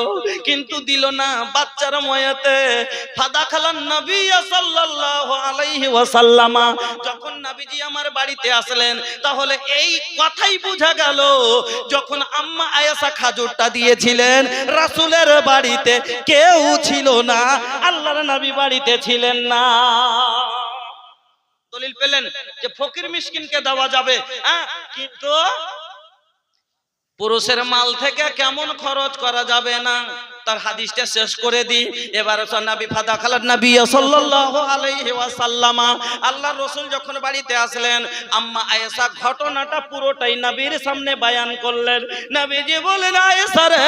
কিন্তু দিল না। বাচ্চার ময়াতে ফাদা খালান নবী সাল্লাল্লাহু আলাইহি ওয়াসাল্লাম, যখন নবীজি আমার বাড়িতে আসলেন তাহলে এই কথাই বোঝা গেল, যখন আম্মা আয়েশা খাজুরটা দিয়েছিলেন রাসূলের বাড়িতে কেউ ছিল না, আল্লাহর নবী বাড়িতে ছিলেন না। দলিল পেলেন যে ফকির মিসকিনকে দেওয়া যাবে, কিন্তু পুরুষের মাল থেকে কেমন খরচ করা যাবে না। তার হাদিসটা শেষ করে দি। এবার নবী ফাদা খালাত নবী সাল্লাল্লাহু আলাইহি ওয়াসাল্লাম, আল্লাহর রাসূল যখন বাড়িতে আসলেন, আম্মা আয়েশা ঘটনাটা পুরোটাই নবীর সামনে বয়ান করলেন। নবীজি বলেন, আয়েশা রে,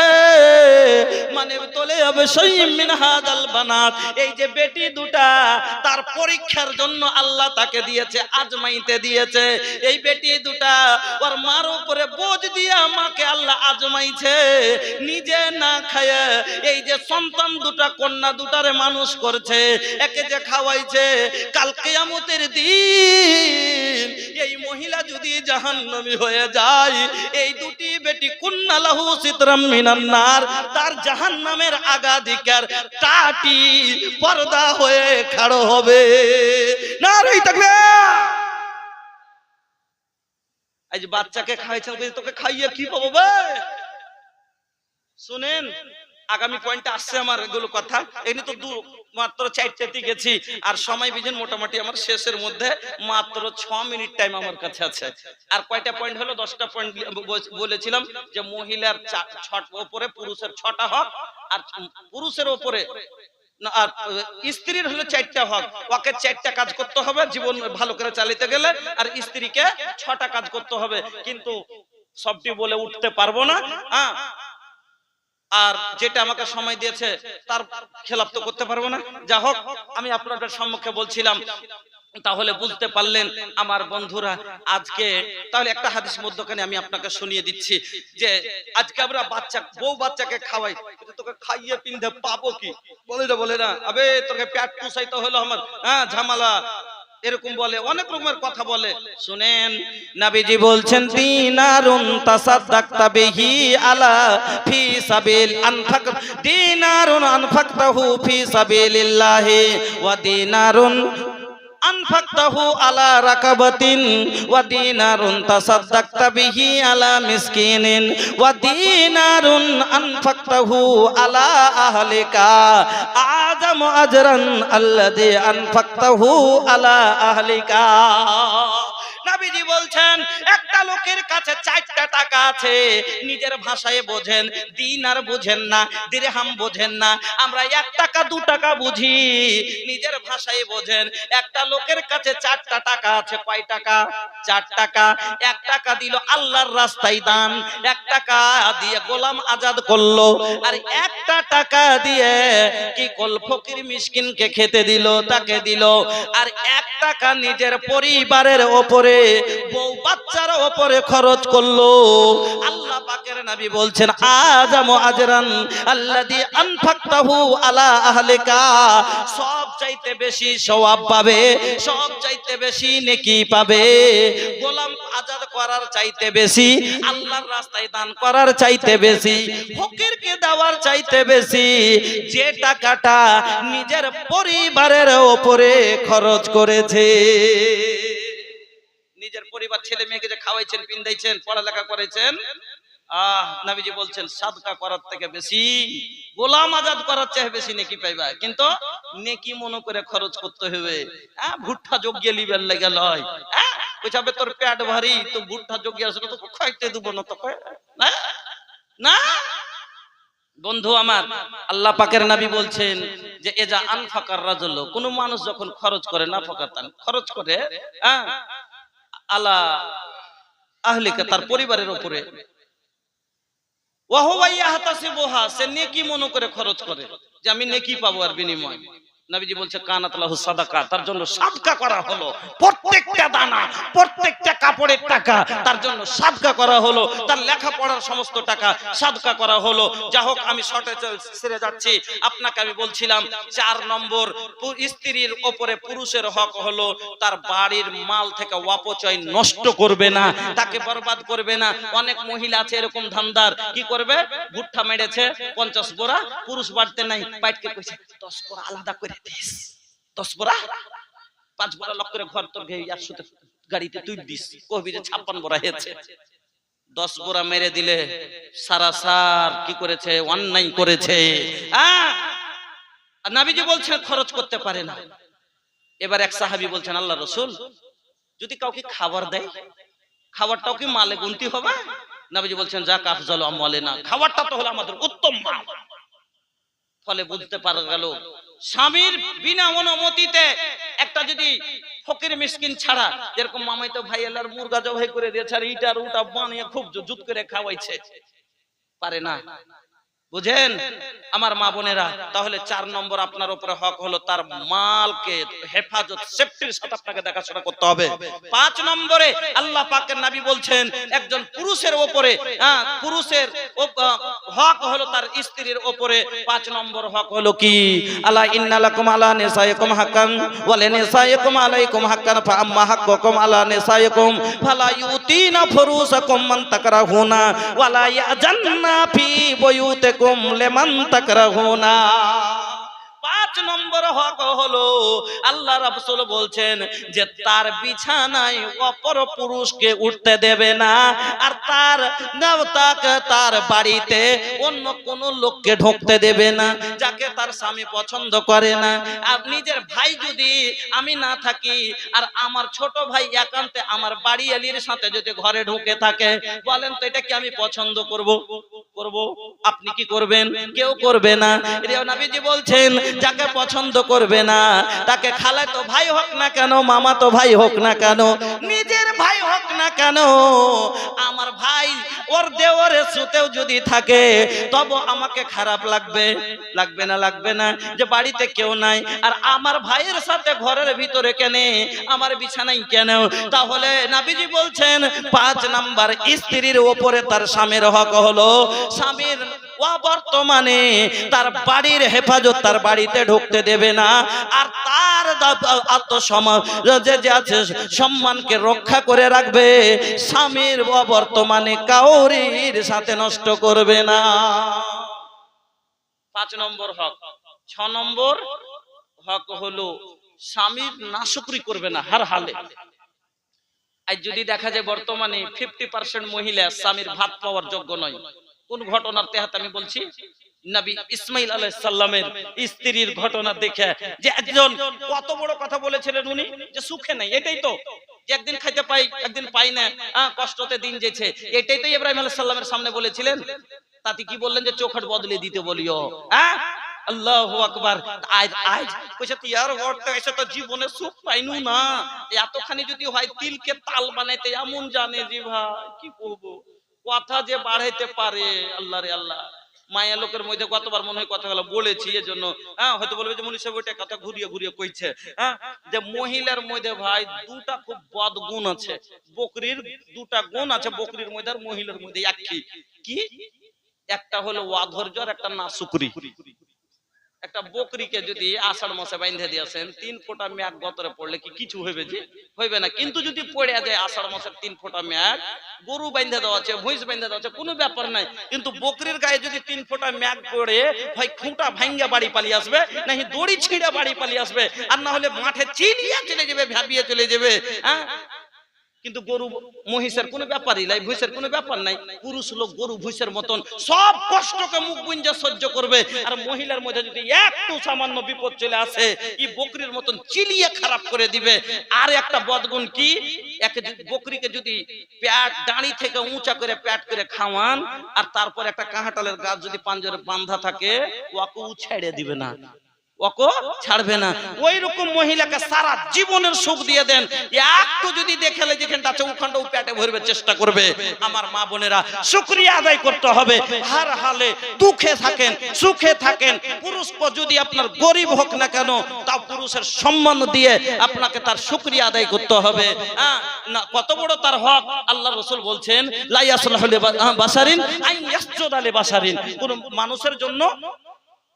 মানে তোলে অবশ্যই মিন হাদাল বানাত, এই যে বেটি দুটা তার পরীক্ষার জন্য আল্লাহ তাকে দিয়েছে, আজমাইতে দিয়েছে। এই বেটি দুটা ওর মার উপরে বোঝ দিয়ে আমাকে আল্লাহ আজমাইছে, নিজে না খায় এই যে সন্তান দুটা কন্যা দুটারে মানুষ করছে, একে যে খাওয়াইছে, কাল কিয়ামতের দিন এই মহিলা যদি জাহান্নামী হয়ে যায়, এই দুটি বেটি কুন্না লাহু সিতরাম মিনান নার, তার জাহান্নামের আগাধিকার টাটি পর্দা হয়ে খাড়ো হবে। নারে তাকবীর। এই যে বাচ্চাকে খাইছেন, তোকে খাইয়ে কি পাবো ভাই? শুনেন, আগামী পয়েন্টে আসছে আমার এগুলো কথা। এখানে তো মাত্র 4টি গেছি, আর সময় বিজন মোটামুটি আমার শেষের মধ্যে মাত্র 6 মিনিট টাইম আমার কাছে আছে। আর কয়টা পয়েন্ট হলো? 10টা পয়েন্ট বলেছিলাম যে মহিলার 6টা উপরে, পুরুষের 6টা হক, আর পুরুষের উপরে আর স্ত্রীর হলো 4টা হক। ওকে 4টা কাজ করতে হবে জীবন ভালো করে চালাতে গেলে, আর স্ত্রীকে 6টা কাজ করতে হবে, কিন্তু সবটি বলে উঠতে পারবো না। আর যেটা আমাকে সময় দিয়েছে তার খেলাপ তো করতে পারবো না। যা হোক, আমি আপনাদের সম্মুখে বলছিলাম, তাহলে বুঝতে পারলেন আমার বন্ধুরা। আজকে তাহলে একটা হাদিস মধ্যখানে আমি আপনাকে শুনিয়ে দিচ্ছি যে আজকে আমরা বউ বাচ্চাকে খাওয়াই, তোকে খাইয়ে পিন্ধে পাবো কি? বলে না আবে তোকে পেট পুষাইতে হলো আমার, ঝামেলা, এরকম বলে, অনেক রকমের কথা বলে। শুনেন, নবীজি বলছেন, দিনারুন তাসাদদাকতা বিহি আলা ফি সাবিল দিনারুন আনফাকতাহু ফি সাবিলিল্লাহি ওয়া দিনারুন আনফাকতাহু আলা রাকাবাতিন ওয়া দিনারুন তাসাদদাকতা বিহি আলা মিসকিনিন ওয়া দিনারুন আনফাকতাহু আলা আহলিকা আযামু আজরান আল্লাযী আনফাকতাহু আলা আহলিকা। নবীজি বলছেন, একটা লোকের কাছে 4টা টাকা আছে, নিজের ভাষায় বোঝেন, দিনার বুঝেন না, দিরহাম বোঝেন না, আমরা 1 টাকা 2 টাকা বুঝি, নিজের ভাষায় বোঝেন। একটা লোকের কাছে 4টা টাকা আছে। কয় টাকা? 4 টাকা। 1 টাকা দিল আল্লাহর রাস্তায় দান, 1 টাকা দিয়ে গোলাম আজাদ করলো, আর 1টা টাকা দিয়ে কি করল? ফকির মিসকিনকে খেতে দিল, তাকে দিল। আর 1 টাকা নিজের পরিবারের ওপরে, বউ বাচ্চার ওপরে খরচ করলো। আল্লাহ পাকের নবী বলছেন, আযামু আজরান আল্লাযী আনফাকতাহু আলা আহলিকা, সব চাইতে বেশি সওয়াব পাবে, সব চাইতে বেশি নেকি পাবে, গোলাম আজাদ করার চাইতে বেশি, আল্লাহর রাস্তায় দান করার চাইতে বেশি, ফকিরকে দেওয়ার চাইতে বেশি, যে টাকাটা নিজের পরিবারের ওপরে খরচ করেছে। নিজের পরিবার, ছেলে মেয়েকে যে খাওয়াইছেন, পিন্দাইছেন, পড়ালেখা করেছেন, নবীজি বলছেন সাদকা করার থেকে বেশি, গোলাম আজাদ করার চেয়ে বেশি নেকি পাইবা। কিন্তু নেকি মনে করে খরচ করতে হবে। ভুট্টা যোগ্য লিবেল লেগে লয়, বুঝাবে তোর পেট ভারী তো ভুট্টা যোগ্য আছে তো খাইতে দেবো না তোকে, না বন্ধু আমার। আল্লাহ পাকের নবী বলছেন যে এজা আনফাকার রাজুল, কোন মানুষ যখন খরচ করে, না ফাকাতান খরচ করে আলা আহলিকা, তার পরিবারের উপরে, ওয়া হুয়া ইয়াহতাসিবুহা, সে নেকি মনে করে খরচ করে যে আমি নেকি পাবো আর বিনিময়। নবীজি বলছে কানাত লাহু সাদাকা, তার জন্য সাদকা করা হলো। প্রত্যেকটা দানা, প্রত্যেকটা কাপড়ের টাকা তার জন্য সাদকা করা হলো, তার লেখাপড়ার সমস্ত টাকা সাদকা করা হলো। যা হোক, আমি শর্টে ছেড়ে যাচ্ছি। আপনাকে আমি বলছিলাম 4 নম্বর, স্ত্রীর উপরে পুরুষের হক হলো তার বাড়ির মাল থেকে অপচয় নষ্ট করবে না, তাকে বরবাদ করবে না। অনেক মহিলা আছে এরকম ধান্দার, কি করবে, ভুট্টা মেরেছে 50 বোরা, পুরুষ বাড়তে নাই, বাইটকে কইছে 10 বোরা আলাদা করে 10 বোরা 5 বোরা লক করে ঘর তোর ঘে 100 গাড়িতে তুই দিস, কবি যে 56 বোরা হয়েছে। 10 বোরা মেরে দিলে সারাসার কি করেছে, অন্যায় করেছে। নবীজি বলছেন খরচ করতে পারে না। এবার এক সাহাবী বলছেন আল্লাহ রাসূল, যদি কাউকে খাবার দেয়, খাবারটাও কি মালে গুনতি হবে? নবীজি বলছেন যা কাফজালু আমওয়ালিনা, খাবারটা তো হলো আমাদের উত্তম মাল। ফলে বুঝতে পারা গেল স্বামীর বিনা অনুমতিতে একটা যদি ফকির মিসকিন ছাড়া, যেরকম মামাইতো ভাই এলার মুরগা জবাই করে দিয়েছে আর ইটার উটা বানিয়ে খুব জুত করে খাওয়াইছে, পারে না, বুঝেন আমার মা বোনেরা। তাহলে 4 নম্বর আপনার উপরে হক হলো তার মালকে হেফাজত, সেফটির সাথে আপনাকে দেখাশোনা করতে হবে। 5 নম্বরে আল্লাহ পাকের নবী বলছেন একজন পুরুষের উপরে, পুরুষের হক হলো তার স্ত্রীর উপরে। 5 নম্বর হক হলো কি, আলা ইন্নালাকুম আলা নিসাইকুম হাক্কান ওয়া লিনিসাইকুম আলাইকুম হাক্কান ফা আম্মা হাক্কুকুম আলা নিসাইকুম ফালা ইউতিনা ফুরুসাকুম মান তাকরাহুনা ওয়া লা ইয়াজান্না ফি বুয়ুতিকুম লেমান তাকরাহুনা। 5 নম্বর হক হলো আল্লাহ রাসূল বলছেন যে তার বিছানায় অপর পুরুষকে উঠতে দেবে না, আর তার বাড়িতে অন্য কোন লোককে ঢুকতে দেবে না যাকে তার স্বামী পছন্দ করে না। আর নিজের ভাই যদি আমি না থাকি আর আমার ছোট ভাই একান্তে আমার বাড়িয়ালির সাথে যদি ঘরে ঢুকে থাকে, বলেন তো এটা কি আমি পছন্দ করব? আপনি কি করবেন? কেউ করবে না। নবীজি বলছেন যাকে পছন্দ করবে না তাকে খালাতো ভাই হোক না কেন, মামাতো ভাই হোক না কেন, নিজের ভাই হোক না কেন, আমার ভাই ওর দেওরের সুতেও যদি থাকে তবে আমাকে খারাপ লাগবে না যে বাড়িতে কেউ নাই আর আমার ভাইয়ের সাথে ঘরের ভিতরে কেন, আমার বিছানায় কেন। তাহলে নবীজি বলছেন 5 নাম্বার স্ত্রীর উপরে তার স্বামীর হক হলো স্বামীর বর্তমানে তার বাড়ির হেফাজত, তার বাড়িতে ঢুকতে দেবে না, আর তার সম্মানকে রক্ষা করে রাখবে, স্বামীর বর্তমানে কাউরির সাথে নষ্ট করবে না। 5 নম্বর হক। 6 নম্বর হক হলো স্বামীর নাশুকরি করবে না হার হালে। আজ যদি দেখা যায় বর্তমানে 50% মহিলা স্বামীর ভাত পাওয়ার যোগ্য নয়। কোন ঘটনার তেহাত আমি বলছি, নবী ইসমাইল আলাইহিস সালামের স্ত্রীর ঘটনা দেখে যে একজন কত বড় কথা বলেছিলেন উনি, যে সুখে নাই, এটাই তো যে একদিন খাইতে পাই একদিন পাই না, কষ্টতে দিন যেছে, এটাই তো ইব্রাহিম আলাইহিস সালামের সামনে বলেছিলেন। তাতে কি বললেন যে চোখের বদলে দিতে বলিও। আল্লাহু আকবার। আজ কইছে ইয়ার ওরতে এসে তো জীবনে সুখ পাইনু না, এতখানি যদি হয় তিলকে তাল বানাইতে এমন জানে যে ভাই কি করব, কথা যে বাড়াইতে পারে। আল্লাহ রে আল্লাহ, মায়া লোকের মধ্যে কতবার মনে হয় কথাগুলো বলেছি, এজন্য হয়তো বলবে যে মুনি সাহেব ওইটা কথা ঘুরিয়ে ঘুরিয়ে কইছে। যে মহিলার মধ্যে ভাই 2টা খুব বদ গুণ আছে, বকরির 2টা গুণ আছে বকরির মধ্যে আর মহিলার মধ্যে একই। কি? একটা হলো ওয়াধৈর্য আর একটা নাশুকরি। একটা বকরিকে যদি আষাঢ় মাসে বাইন্ধে দিয়েছেন 3 ফোঁটা মেঘ গতরে পড়লে কি কিছু হইবে? যে হইবে না। কিন্তু যদি পড়ে যায় আষাঢ় মাসের 3 ফোঁটা মেঘ, গরু বাইন্ধে দেওয়া আছে, ভৈঁস বাইন্ধে দেওয়া আছে, কোনো ব্যাপার নাই। কিন্তু বকরির গায়ে যদি 3 ফোঁটা মেঘ পড়ে হয় খুঁটা ভাঙ্গা বাড়ি পালিয়ে আসবে, নাহি দড়ি ছিঁড়ে বাড়ি পালিয়ে আসবে, আর না হলে মাঠে চিনিয়ে চলে যাবে, ভাবিয়ে চলে যাবে। কিন্তু গরু মহিষের কোনো ব্যাপারই নাই, ভুষের কোনো ব্যাপার নাই। পুরুষ লোক গরু ভুষের মতন সব কষ্টকে মুখ গুঞ্জা সহ্য করবে, আর মহিলার মধ্যে যদি একটু সামান্য বিপদ চলে আসে এই বকরির মতন চিলিয়ে খারাপ করে দিবে। আর একটা বদগুণ কি, বকরিকে যদি পেট দাঁড়ি থেকে উঁচা করে পেট করে খাওয়ান, আর তারপর একটা কাঁঠালের গাছ যদি পাঞ্জরে বাঁধা থাকে, ওকে ছেড়ে দিবে না, ওকে ছাড়বে না। ওই রকম মহিলাকে সারা জীবনের সুখ দিয়ে দেন, একটু যদি দেখেলে যেখানটা আছে ওখানটা পেটে ভরবে চেষ্টা করবে। আমার মা বোনেরা, শুকরিয়া আদায় করতে হবে। হার হালে দুঃখে থাকেন সুখে থাকেন, পুরুষ যদি আপনার গরিব হোক না কেন, তাও পুরুষের সম্মান দিয়ে আপনাকে তার শুকরিয়া আদায় করতে হবে। না কত বড় তার হক। আল্লাহ রাসূল বলছেন, লা ইয়াসলাহু লিবাশারিন আন ইয়াসজুদা লিবাশারিন, কোন মানুষের জন্য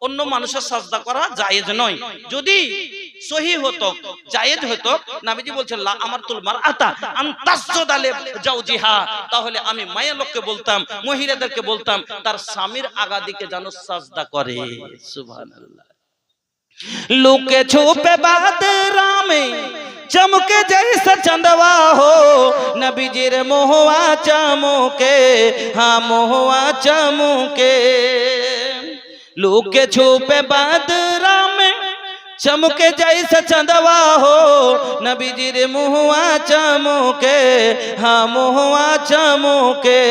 অন্য মানুষের সাজদা করা জায়েজ নয়। যদি সহি হতো, জায়েজ হতো, নবীজি বলছেন লা আমারতুল মারআতা আন তাসজুদা লিজাওজিহা, তাহলে আমি মায়ের লোককে বলতাম, মহিলাদেরকে বলতাম তার স্বামীর আগা দিকে যেন সাজদা করে। সুবহানাল্লাহ। লুকে ছুপে বাদরা में चमके जैसा चंदवा हो, नबीजीर मोहवा चमके, हाँ मोहवा चमके। लुके छुपे बादरा में चमके जैसा चंदवा हो, नबीजीर मुहवा चमके, हाँ मुहवा चमके।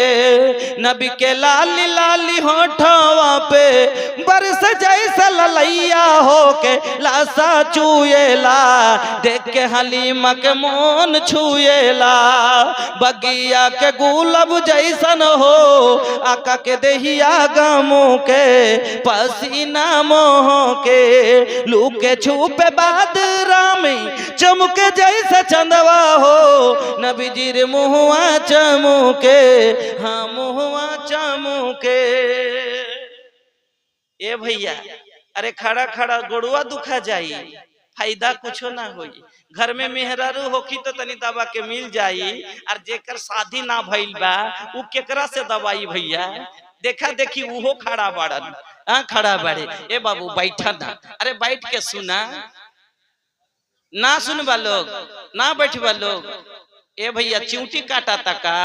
नबी के लाली लाली होठवा पे बरस जैसा ललैया हो के लासा चुएला, देख के हलीमा के मोन छुएला। बगिया के गुलाब जैसन हो, आका के देहिया गमो के पसीना मोह के। लुके छुपे बादरा में चमके जैसा चंदवा हो, नबीजीर मुहवा चमके, हाँ मुहवा चमके। ए भैया, अरे खड़ा खड़ा गोड़ुआ दुखा जाई, फायदा कुछ ना होई। घर में मेहरारू होखी तो तनी दवा के मिल जाई, और जेकर शादी ना भइल बा उ केकरा से दवाई भैया। देखा देखी उहो खड़ा बाड़न, खड़ा बाड़े। ए बाबू बैठा ना, अरे बैठ के सुना ना, सुनबा लोग ना बैठबा लोग। ए भैया चिंटी काटा तका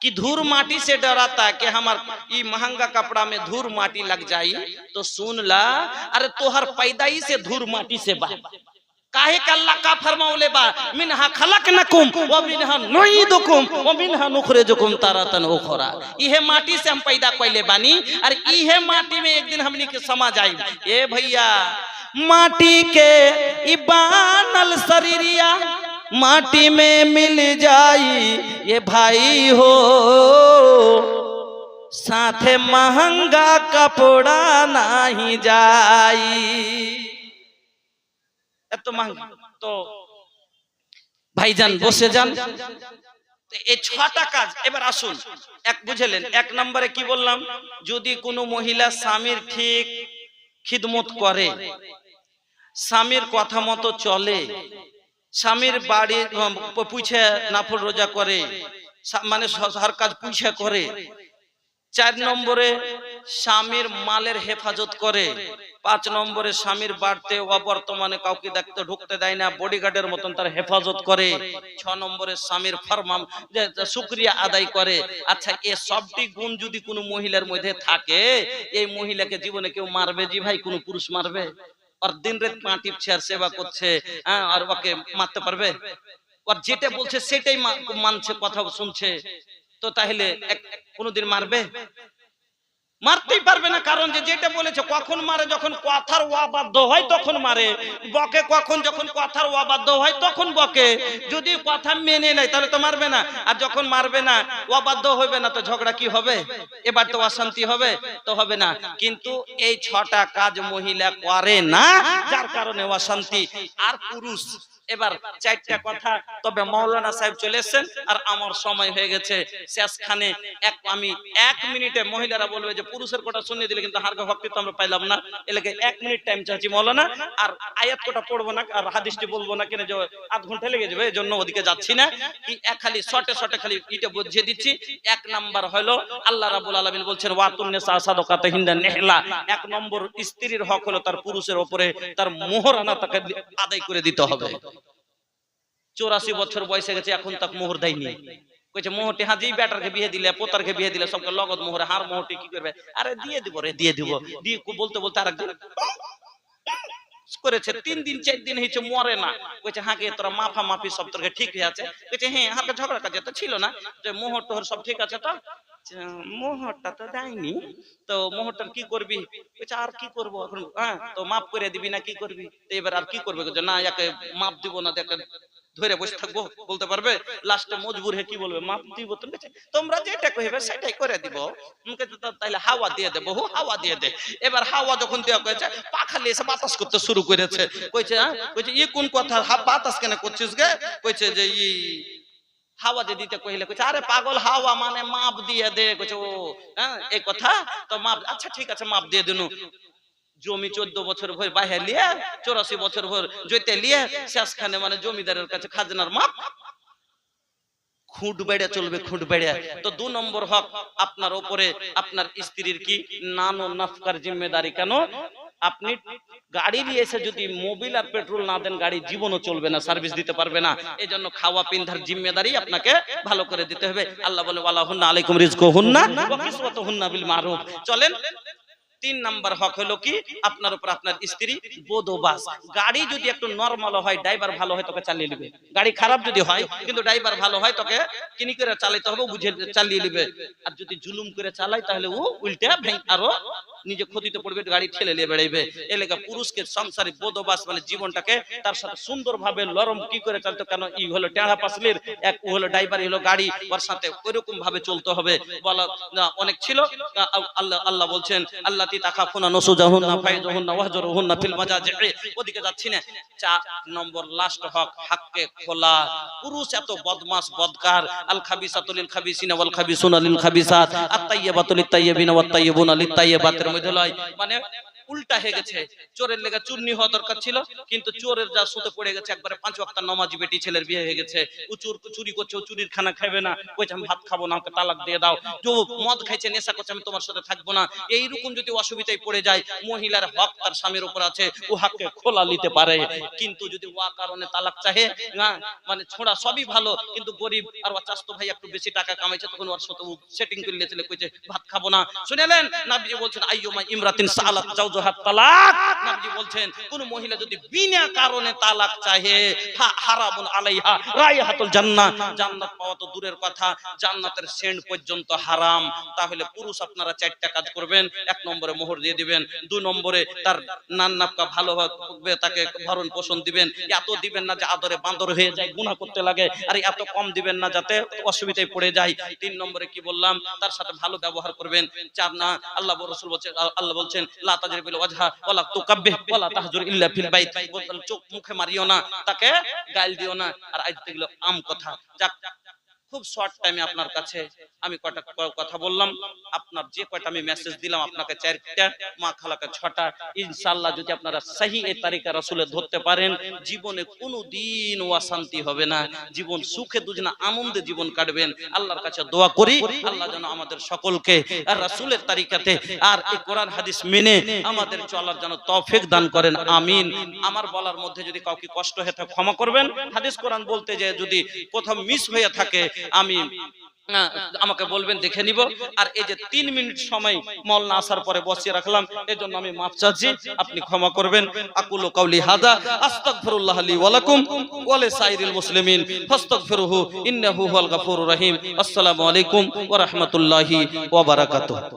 कि धूल माटी से डराता कि हमार ई महंगा कपड़ा में धूल माटी लग जाई, तो सुन ला, अरे तोहर पैदाई से धूल माटी से बा। काहे का अल्लाह का फरमावले बा, मिनहा खलकनकुम व मिनहा नुईदुकुम व मिनहा नुखरिजुकुम तारातन उखरा। इहे माटी से हम पैदा कइले बानी, और इहे माटी में एक दिन हमनी के समा जाई। ए भैया, माटी के ई बानल शरीरिया माटी में मिल जाई, ये भाई हो साथे महंगा कपड़ा नहीं जाई। এত महंगा তো ভাইজান বসে যান। এই ছটা কাজ এবার আসুন এক বুঝলেন। এক নম্বরে কি বললাম, যদি কোনো মহিলা স্বামীর ঠিক খিদমত করে, স্বামীর কথা মতো চলে, স্বামীর বাড়ি পুছে নাফল রোজা করে, মানে হর কাজ পুছে করে। 4 নম্বরে স্বামীর মালের হেফাজত করে। 5 নম্বরে স্বামীর বাড়িতে অবর্তমানে কাউকে দেখতে ঢুকতে দেয় না, বডিগার্ডের মতন তার হেফাজত করে। 6 নম্বরে স্বামীর ফরমান যে শুকরিয়া আদায় করে। আচ্ছা, এই সবটি গুণ যদি কোনো মহিলার মধ্যে থাকে, এই মহিলাকে জীবনে কেউ মারবে জি ভাই? কোনো পুরুষ মারবে? আর দিন রাত পা টিপছে আর সেবা করছে, আর ওকে মারতে পারবে? আর যেটা বলছে সেটাই মানছে, কথা শুনছে, তো তাহলে কোনদিন মারবে? মারতেই পারবে না। কারণ যেটা বলেছে কখন মারে, যখন কথার অবাধ্য হয় তখন মারে। বকে কখন, যখন কথার অবাধ্য হয় তখন বকে। যদি কথা মেনে নেয় তাহলে তো মারবে না। আর যখন মারবে না, অবাধ্য হবে না, তো ঝগড়া কি হবে? এবার তো অশান্তি হবে, তো হবে না। কিন্তু এই 6টা কাজ মহিলা করে না, যার কারণে অশান্তি। আর পুরুষ, এবার 4টা কথা। তবে মাওলানা সাহেব চলে এসেছেন আর আমার সময় হয়ে গেছে শেষখানে। আমি 1 মিনিটে, মহিলারা বলবে যে পুরুষের কথা শুনিয়ে দিলে কিন্তু হারকা ভক্তি তো আমরা পাইলাম না, এলাকে 1 মিনিট টাইম চাচ্ছি মাওলানা। আর আয়াত কোটা পড়বো না, আর হাদিসটি বলবো না, কেন যে আধ ঘন্টা লেগে যাবে, এই জন্য ওদিকে যাচ্ছি না। কি খালি শর্টে শর্টে খালি এটা বুঝিয়ে দিচ্ছি। 1 নাম্বার হলো আল্লাহ রাব্বুল আলামিন বলছেন ওয়াতুন নিসা সাদাকাতিহিন্না নিহলা। 1 নম্বর স্ত্রীর হক হলো তার পুরুষের উপরে তার মোহরানা তাকে আদায় করে দিতে হবে। 84 বছর বয়সে গেছে, এখন তাক মোহর দেয়নি। কইছে মোহরটি হাজি বেটারকে বিয়ে দিলে, পোতারকে বিয়ে দিলে সবকে লগত মোহরে, হার মোহরটি কি করবে? আরে দিয়ে দিব রে, দিয়ে দিব। দিয়ে বলতে বলতে আরেকদিন করেছে, 3 দিন 4 দিন হয়েছে, মরে না। কইছে হাঁকে তোরা মাফা মাফি সব তোর ঠিক হয়ে আছে? কইছে হ্যাঁ, হাঁকে ঝগড়া কাজে তো ছিল না, যে মোহর তোহর সব ঠিক আছে তো? মোহরটা তো দেয়নি, তো মোহরটা কি করবি? কইছে আর কি করব এখন, হ্যাঁ তো মাফ করে দিবি না কি করবি? তো এবার আর কি করবে? কইছে না, একে মাফ দিব না, একে ধরে বসে থাকবো, বলতে পারবে? লাস্টে মজবুর হয়ে কি বলবে? মাফ দিব তো। তোমরা যেটা কইবে সেটাই করে দিব। তাইলে হাওয়া দিয়ে দে বহু, হাওয়া দিয়ে দে। এবার হাওয়া যখন দেওয়া কয়েছে, পাখা নিয়ে এসে বাতাস করতে শুরু করেছে। কইছে হ্যাঁ, কইছে ই কোন কথা, বাতাস কেন করছিস গে? কইছে যে ই হাওয়া যে দিতে কইলে, কইছে আরে পাগল, হাওয়া মানে মাপ দিয়ে দে। কইছে ও হ্যাঁ এই কথা, তো মাপ, আচ্ছা ঠিক আছে মাপ দিয়ে দিনু। জমি 14 বছর ভর বাইরে লিয়ে, 84 বছর ভর জইতে লিয়ে, শেষখানে মানে জমিদারের কাছে খাজনার মাপ। খুঁট বেড়ে চলবে, খুঁট বেড়ে। তো 2 নম্বর হক আপনার উপরে আপনার স্ত্রীর কি নানো নাফকার জিম্মেদারি। কেন? আপনি গাড়ি নিয়ে এসে যদি মোবিল আর পেট্রোল না দেন, গাড়ি জীবনও চলবে না, সার্ভিস দিতে পারবে না। এজন্য খাওয়া পিন্ধার জিম্মেদারি আপনাকে ভালো করে দিতে হবে। আল্লাহ বলে ওয়ালাহুন্না আলাইকুম রিজকুহুন্না ওয়া কিসওয়াতুহুন্না বিল মারুফ। চলেন 3 নাম্বার হক হলো কি আপনার উপর আপনার স্ত্রী বোধবাস। গাড়ি যদি একটু নরমাল হয়, ড্রাইভার ভালো হয়, তোকে চালিয়ে নেবে। গাড়ি খারাপ যদি হয় কিন্তু ড্রাইভার ভালো হয়, তোকে কিনি করে চালাতে হবে, বুঝে চালিয়ে নেবে। আর যদি জুলুম করে চালায়, তাহলে ও উল্টা আরো নিজে ক্ষতিতে পড়বে, গাড়ি ঠেলে নিয়ে বেড়াইবে। এলাকা পুরুষকে সংসারে বোধবাস মানে জীবনটাকে তার সাথে সুন্দরভাবে লরম কি করে চলতে। কেন? ই হলো টেড়া পাসলির, এক ও হলো ড্রাইভার, হলো গাড়ি, ওর সাথে ওইরকম ভাবে চলতে হবে। বলা না অনেক ছিল। আল্লাহ বলছেন আল্লাহ তাকাফুনা নুসুজাহুন্না ফাইজুহুন্না ওয়াহজুরুহুন্না ফিল মাজাজি। ওদিকে যাচ্ছি না। 4 নম্বর লাস্ট হক হাক্কে খোলা। পুরুষ এত বদমাস বদকার, আল খাবিসাতু লিল খাবিসিনা ওয়াল খাবিসুনা লিল খাবিসাত, আত তাইয়্যিবাতু লিত তাইয়্যিবিনা ওয়াত তাইয়্যিবুনা লিত তাইয়্যিবাতের মধ্যে লয়। মানে উল্টা হয়ে গেছে। চোরের লেগে চুন্নি হওয়া দরকার ছিল, কিন্তু চোরের যা সুতে পড়ে গেছে, একবারে 5 ওয়াক্ত নামাজি বেটি ছেলের বিয়ে হয়ে গেছে। ও চুরি করছে, ও চুরির খানা খাবে না, কইছে আমি ভাত খাবো না, ওকে তালাক দিয়ে দাও। যে মদ খাইছে, নেশা করছে, আমি তোমার সাথে থাকবো না। এইরকম যদি অসুবিধায় পড়ে যায়, মহিলার হক তার স্বামীর উপর আছে, ও হককে খোলা নিতে পারে। কিন্তু যদি ওয়া কারণে তালাক চাহে, না মানে ছোড়া সবই ভালো, কিন্তু গরিব আর ওর চাস্তো ভাই একটু বেশি টাকা কামাইছে, তখন ওর সাথে সেটিং করে নিয়েছিল, কইছে ভাত খাবো না। শুনেলেন নবীজি বলছেন আইয়ুমা ইমরাতিন সালাত জাওজাহাত তালাক। নবীজি বলছেন কোন মহিলা যদি বিনা কারণে তালাক চাহে, হারামুন আলাইহা রাইহাতুল জান্নাহ, জান্নাত পাওয়া তো দূরের কথা, জান্নাতের সেন্ট পর্যন্ত হারাম। তাহলে পুরুষ আপনারা 4টা কাজ করবেন। 1 নম্বরে মোহর দিয়ে দিবেন, 2 নম্বরে তার নান্নাপকা ভালো হবে, তাকে ভরণ পোষণ দিবেন। এত দিবেন না যে আদরে বান্দর হয়ে যায়, গুনাহ করতে লাগে, আর এত কম দিবেন না যাতে অসুবিধায় পড়ে যায়। 3 নম্বরে কি বললাম? তার সাথে ভালো ব্যবহার করবেন। 4 না, আল্লাহ রাসূল বলছেন, আল্লাহ বলছেন লা তাজরিবিল ওয়াজহা ওয়ালা তুকাব্বিহ ওয়ালা তাহজুর ইল্লা ফিল বাইত। চোখ মুখে মারিও না, তাকে গাল দিও না। আর আজ দেখলো আম কথা। যাক, খুব শর্ট টাইমে আপনার কাছে আমি কয়টা কথা বললাম। আপনার যে কয়টা আমি মেসেজ দিলাম, আপনাকে 4টা, মা খালাকে 6টা। ইনশাআল্লাহ যদি আপনারা সহি এই তারিকা রাসূলের ধরতে পারেন, জীবনে কোনোদিন অশান্তি হবে না, জীবন সুখে দুজনা আনন্দে জীবন কাটবেন। আল্লাহর কাছে দোয়া করি আল্লাহ যেন আমাদের সকলকে আর রাসূলের তারিকাতে আর এই কোরআন হাদিস মেনে আমাদের চলার জন্য তৌফিক দান করেন, আমিন। আমার বলার মধ্যে যদি কাউকে কষ্ট হয়ে থাকে ক্ষমা করবেন। হাদিস কোরআন বলতে যে যদি কোথাও মিস হয়ে থাকে, আমি আমাকে বলবেন, দেখে নিব। আর এই যে 3 মিনিট সময় মাওলানা আসার পরে বসিয়ে রাখলাম, এজন্য আমি মাফ চাচ্ছি, আপনি ক্ষমা করবেন। আকুলু কাউলি হাদা আস্তাগফিরুল্লাহ লি ওয়া লাকুম ওয়া লিসাইরিল মুসলিমিন ফাস্তাগফিরুহু ইন্নাহু হুয়াল গাফুরুর রহিম। আসসালামু আলাইকুম ওয়া রাহমাতুল্লাহি ওয়া বারাকাতুহু।